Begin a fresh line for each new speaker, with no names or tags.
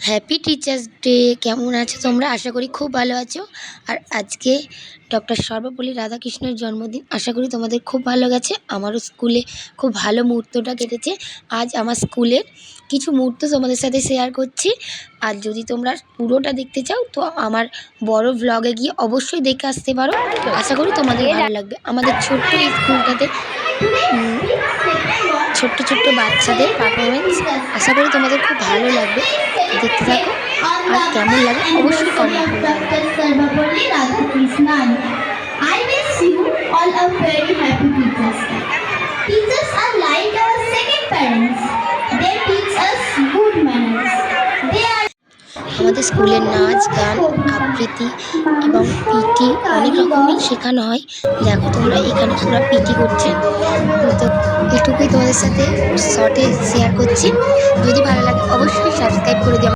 Happy teachers day. কেমন আছো তোমরা? আশা করি খুব ভালো আছো। আর আজকে ডক্টর সর্বপল্লী রাধাকৃষ্ণের জন্মদিন। আশা করি তোমাদের খুব ভালো গেছে। আমারও স্কুলে খুব ভালো মুহূর্তটা কেটেছে। আজ আমার স্কুলের কিছু মুহূর্ত তোমাদের সাথে শেয়ার করছি। আর যদি তোমরা পুরোটা দেখতে চাও তো আমার বড় ভ্লগে গিয়ে অবশ্যই দেখে আসতে পারো। আশা করি তোমাদের ভালো লাগবে। আমাদের ছোট্ট এই স্কুলটাতে ছোট্ট ছোট্ট বাচ্চাদের পারফরমেন্স। আশা করি তোমাদের খুব ভালো লাগবে। দেখতে থাকো আর কেমন লাগে অবশ্যই কমেন্ট করে জানাবে।
I wish you all a very happy Teachers Day. Teachers are like our second parents. They teach us good manners. They are
আমাদের স্কুলের নাচ, গান, আবৃত্তি এবং পিটি অনেক রকমের শেখানো হয়। দেখো তোমরা এখানে পুরো পিটি করছে। তো এটুকুই তোমাদের সাথে শর্টে শেয়ার করছি। যদি ভালো লাগে অবশ্যই সাবস্ক্রাইব করে দিও।